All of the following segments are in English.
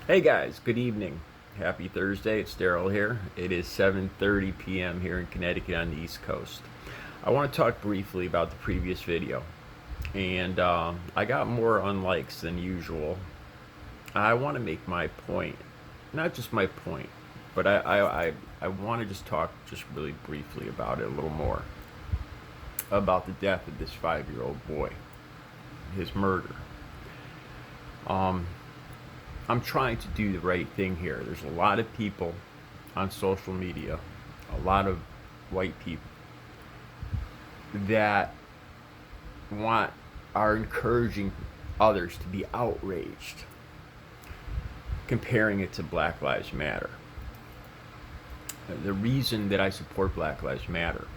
Hey guys, good evening. Happy Thursday. It's Daryl here. It is 7:30 p.m. here in Connecticut on the East Coast. I want to talk briefly about the previous video, and I got more unlikes than usual. I want to make my point, not just my point, but I want to just talk just really briefly about it a little more about the death of this 5-year-old boy, his murder. Um, I'm trying to do the right thing here. There's a lot of people on social media, a lot of white people that want are encouraging others to be outraged, comparing it to Black Lives Matter. The reason that I support Black Lives Matter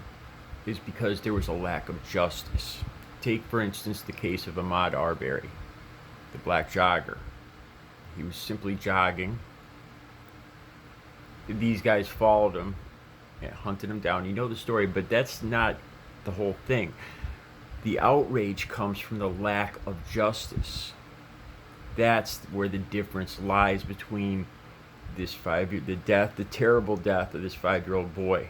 is because there was a lack of justice. Take, for instance, the case of Ahmaud Arbery, the black jogger. He was simply jogging. These guys followed him and hunted him down. You know the story, but that's not the whole thing. The outrage comes from the lack of justice. That's where the difference lies between the terrible death of this 5-year-old boy,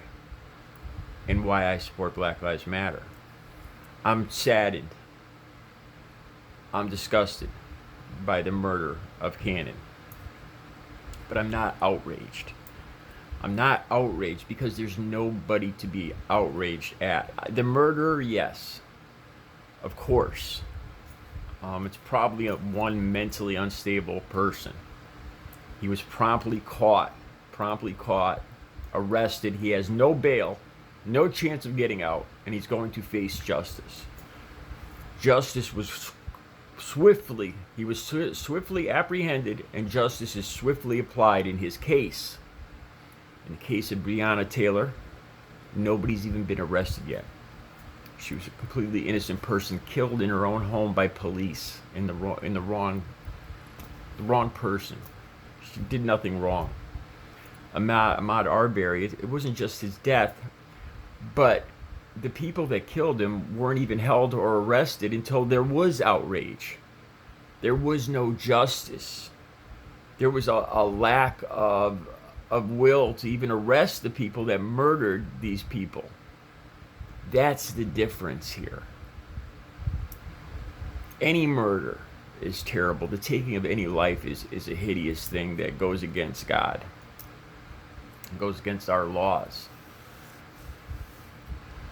and why I support Black Lives Matter. I'm saddened. I'm disgusted by the murder of Cannon. But I'm not outraged. I'm not outraged because there's nobody to be outraged at. The murderer, yes, of course. It's probably one mentally unstable person. He was promptly caught, arrested. He has no bail, no chance of getting out, and he's going to face justice. Justice was he was swiftly apprehended, and justice is swiftly applied in his case. In the case of Breonna Taylor, nobody's even been arrested yet. She was a completely innocent person killed in her own home by police in the wrong person. She did nothing wrong. Ahmaud Arbery, it wasn't just his death, but the people that killed him weren't even held or arrested until there was outrage. There was no justice. There was a lack of will to even arrest the people that murdered these people. That's the difference here. Any murder is terrible. The taking of any life is a hideous thing that goes against God. It goes against our laws.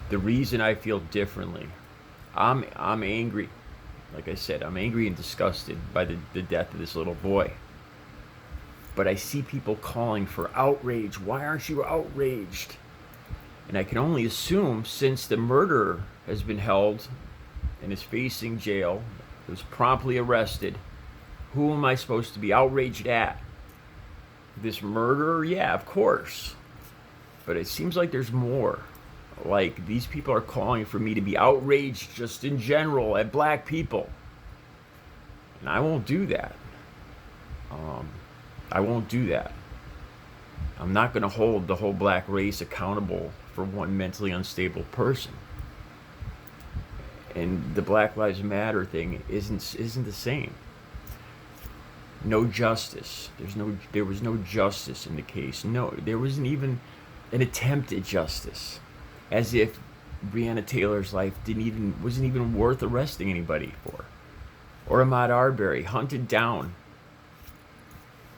The reason I feel differently, I'm angry. Like I said, I'm angry and disgusted by the death of this little boy. But I see people calling for outrage. Why aren't you outraged? And I can only assume, since the murderer has been held and is facing jail, was promptly arrested, who am I supposed to be outraged at? This murderer? Yeah, of course. But it seems like there's more. Like, these people are calling for me to be outraged just in general at black people. And I won't do that. I won't do that. I'm not going to hold the whole black race accountable for one mentally unstable person. And the Black Lives Matter thing isn't the same. No justice. There was no justice in the case. No, there wasn't even an attempt at justice. As if Breonna Taylor's life wasn't even worth arresting anybody for. Or Ahmaud Arbery, hunted down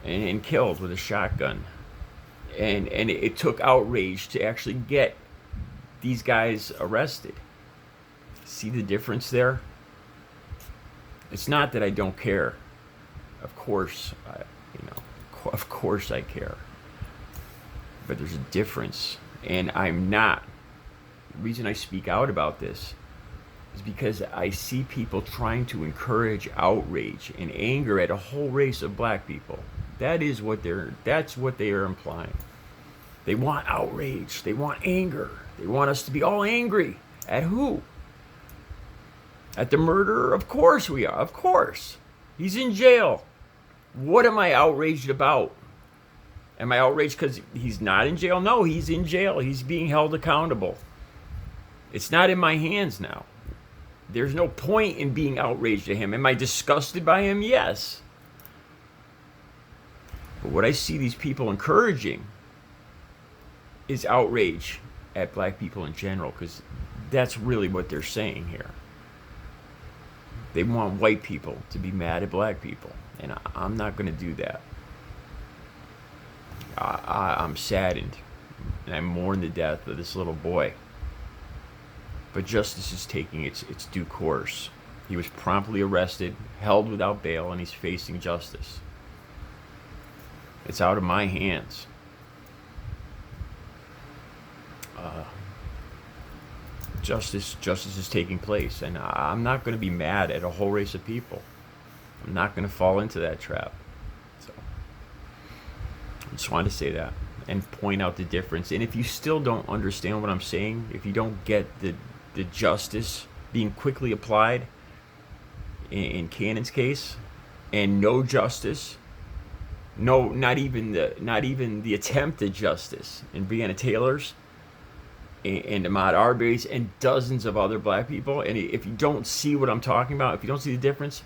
and killed with a shotgun. And it took outrage to actually get these guys arrested. See the difference there? It's not that I don't care. Of course, of course I care. But there's a difference, and I'm not. The reason I speak out about this is because I see people trying to encourage outrage and anger at a whole race of black people. That's what they are implying. They want outrage. They want anger. They want us to be all angry. At who? At the murderer? Of course we are. Of course. He's in jail. What am I outraged about? Am I outraged because he's not in jail? No, he's in jail. He's being held accountable. It's not in my hands now. There's no point in being outraged at him. Am I disgusted by him? Yes. But what I see these people encouraging is outrage at black people in general, because that's really what they're saying here. They want white people to be mad at black people, and I'm not going to do that. I'm saddened, and I mourn the death of this little boy. But justice is taking its due course. He was promptly arrested, held without bail, and he's facing justice. It's out of my hands. Justice is taking place, and I'm not going to be mad at a whole race of people. I'm not going to fall into that trap. So I just wanted to say that and point out the difference. And if you still don't understand what I'm saying, if you don't get the justice being quickly applied in Cannon's case, and no justice, not even the attempt at justice in Breonna Taylor's and Ahmaud Arbery's and dozens of other black people, and if you don't see what I'm talking about, if you don't see the difference,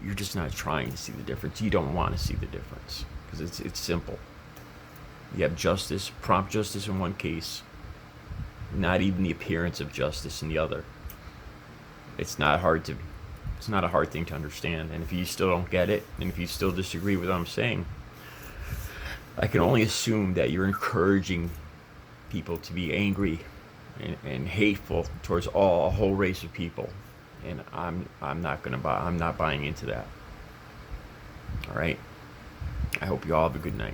you're just not trying to see the difference. You don't want to see the difference, because it's simple. You have justice, prompt justice in one case, not even the appearance of justice in the other. It's not a hard thing to understand. And if you still don't get it, and if you still disagree with what I'm saying, I can only assume that you're encouraging people to be angry and hateful towards a whole race of people. And I'm not buying into that. All right. I hope you all have a good night.